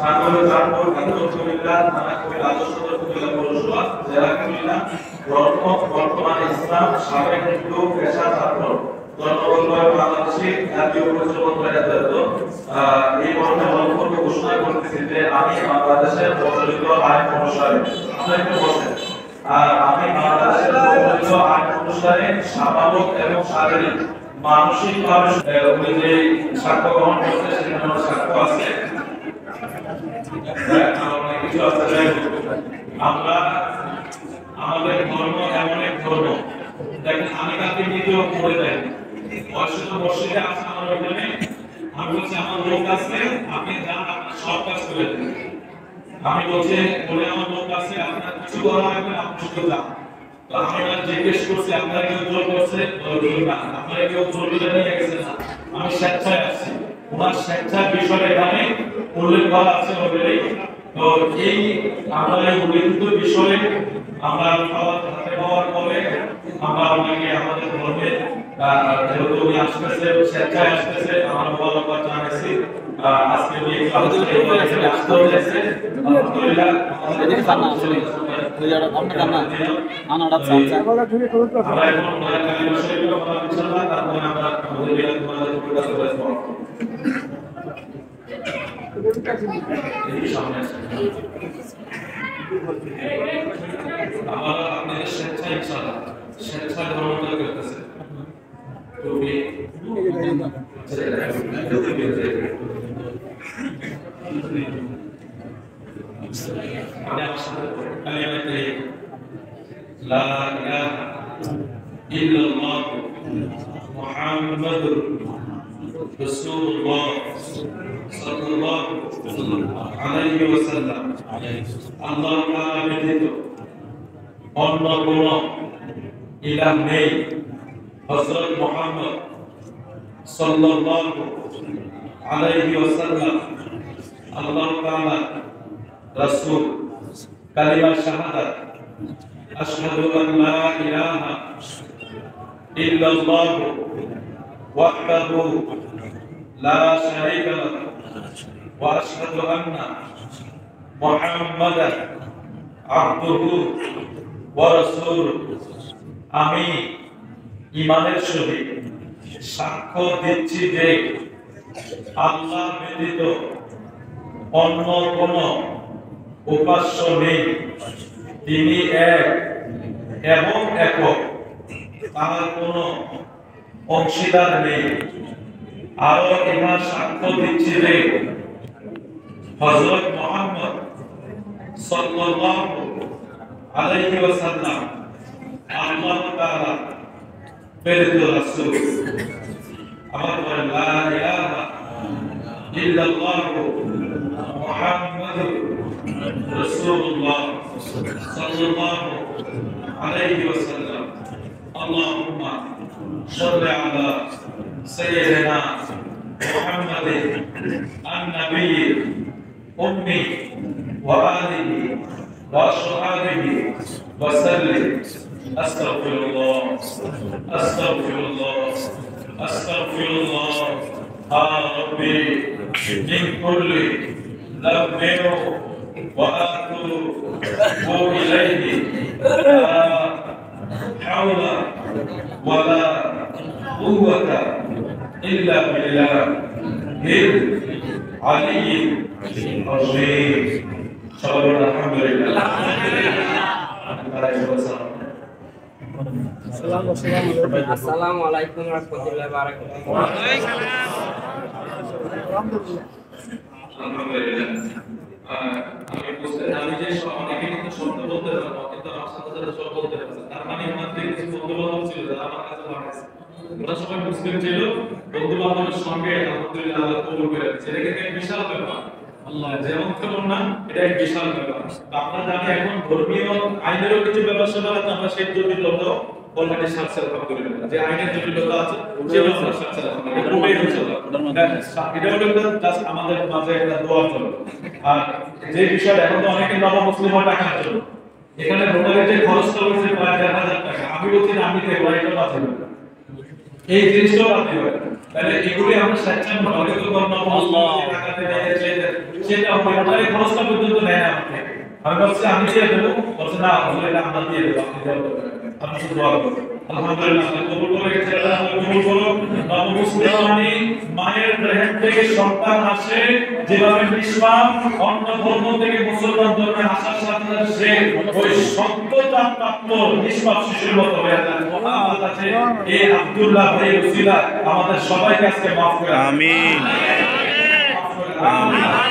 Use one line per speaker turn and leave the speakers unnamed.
সাগরে চাঁদপুর আন্দোলন কুমিল্লা থানা কুমিল্লা আদর্শ কুমিল্লা পৌরসভা জেলা কুমিল্লা বর্তমানে ইসলাম সাবেক হিন্দু পেশা ছাত্র জনগণের বাংলাদেশি জাতীয় পরিচয় এই মর্মে বক্তব্য ঘোষণা করতেছি যে আমি বাংলাদেশের প্রচলিত আইন অনুসারে আমি বাংলাদেশের প্রচলিত আইন অনুসারে স্বাভাবিক এবং শারীরিক মানসিকভাবে উনি যে সাক্ষ্য গ্রহণ করছে সেখানে সাক্ষ্য আছে কিছু আছে। আমরা আমাদের ধর্ম এমন এক ধর্ম দেখেন আমি কালকে নিজেও পড়ে যাই অসুস্থ মসজিদে আসে আমার ওখানে আমি বলছি আমার লোক আছে আপনি যান আপনার সব কাজ করে দেন আমি বলছি বলে আমার লোক আছে আপনার কিছু করা লাগবে আপনি শুধু যান তো আমি জিজ্ঞেস করছি আপনারা কেউ জোর করছে না আপনারা কেউ জোর করে নিয়ে গেছে না আমি স্বেচ্ছায় আসছি ওনার স্বেচ্ছার বিষয়ে এখানে উল্লেখ করা আছে অলরেডি। তো এই আমরা এই উল্লেখিত বিষয়ে আমরা হাতে পাওয়ার পরে আমরা ওনাকে আমাদের ধর্মের যেহেতু উনি আসতেছে স্বেচ্ছায় আসতেছে আমরা মোবারকবাদ জানাইছি আজকে উনি আসতে হয়েছে আলহামদুলিল্লাহ আমাদের কান্না আসলে আপনার কান্না আনাটা চাইছে আমরা এখন কালিমা শরীফ পড়া ইনশাআল্লাহ তারপরে আমরা আমাদের তোমাদের প্রকাশ করে আমার আপনাদের স্বেচ্ছায় ইনশাআল্লাহ স্বেচ্ছায় ধর্মটা করতেছে লা ইলাহা ইল্লাল্লাহ মুহাম্মাদুর রাসূলুল্লাহ সাল্লাল্লাহু আলাইহি ওয়াসাল্লাম আল্লাহ তাআলা ব্যতীত অন্য কোন ইলাহ নেই হযরত মুহাম্মদ সাল্লাল্লাহু আলাইহি ওয়াসাল্লাম আল্লাহ তাআলা রাসূল কালিমা শাহাদাত আশহাদু আন লা ইলাহা ইল্লাল্লাহ ওয়াহদাহু লা শারীকা লাহু ওয়া আশহাদু আন্না মুহাম্মাদান আবদুহু ওয়া রাসূলুহু আমি ঈমানের সহিত সাক্ষ্য দিচ্ছি যে আল্লাহ ব্যতীত অন্য কোন উপাস্য নেই তিনি এক এবং একক তার কোন অংশীদার নেই আরো ইহা সাক্ষ্য দিচ্ছি যে হযরত মুহাম্মদ সাল্লাল্লাহু আলাইহি ওয়াসাল্লাম আল্লাহ তাআলা প্রেরিত রাসূল আমার লা ইলাহা ইল্লাল্লাহ মুহাম্মাদুর রাসূলুল্লাহ সাল্লাল্লাহু আলাইহি ওয়াসাল্লাম আল্লাহুম্মা সাল্লি আলা সাইয়্যিদিনা মুহাম্মাদিন আন-নাবিয়্যিল উম্মি ওয়া আলিহি ওয়া সাহবিহি ওয়া সাল্লিম আস্তাগফিরুল্লাহ আস্তাগফিরুল্লাহ আস্তাগফিরুল্লাহ ربي من كل ذنب وأتوب إليه لا حول ولا قوة إلا بالله العلي العظيم الحمد لله
আসসালামু আলাইকুম ওয়া রাহমাতুল্লাহি ওয়া বারাকাতুহু।
আমি বুঝতে জানি যে অনেকে কিন্তু শব্দ বলতে পারে কিন্তু আমার সাথে সাথে সব বলতে পারে তার মানে আমাদের কিছু বন্ধু বান্ধব ছিল যারা আমার কাছে বাড়াইছে ওরা সবাই মুসলিম ছিল বন্ধু বান্ধবের সঙ্গে আলহামদুলিল্লাহ আল্লাহ কবুল করে দিয়েছে এটা কিন্তু এক বিশাল ব্যাপার আল্লাহ যেমন তেমন না এটা এক বিশাল ব্যাপার আমরা জানি এখন ধর্মীয় আইনেরও কিছু ব্যাপার সেবার আছে আমরা সেই জটিলতা অলরেডি সাথে আলহামদুলিল্লাহ যে আইনের জটিলতা আছে সেটা আমরা সাথে আলহামদুলিল্লাহ এটা খুবই ইনশাআল্লাহ এটা হলো জাস্ট আমাদের মাঝে একটা দোয়া চলে আর যে বিষয় এখন তো অনেকে নব মুসলিম হয়ে টাকা চলে এখানে ভোটারের যে খরচটা হচ্ছে প্রায় ১,০০০ টাকা আমি বলছি না আমি দেব এটা বাঁচবে এই জিনিসটাও আপনি তাহলে এগুলি আমরা স্বেচ্ছামূলক সেটা ওটারে খরচটা পর্যন্ত নেয় না আমাকে আমি বলছি আমি দিয়ে দেবো বলছে না আসলে এটা আমরা দিয়ে দেবো আপনি দেবো আপনি শুধু দোয়া করুন আলহামদুলিল্লাহ কবুল করে গেছে আল্লাহ কবুল করো নবমুসলিমানি মায়ের রেহেম থেকে সন্তান আসে যেভাবে নিষ্পাপ অন্য ধর্ম থেকে মুসলমান ধর্মে আসার সাথে সাথে সে ওই সত্যতা প্রাপ্ত নিষ্পাপ শিশুর মতো হয়ে যায় আল্লাহর কাছে এই আব্দুল্লাহ ভাইয়ের উসিলা আমাদের সবাইকে আজকে মাফ করে
আমিন।
আমিন।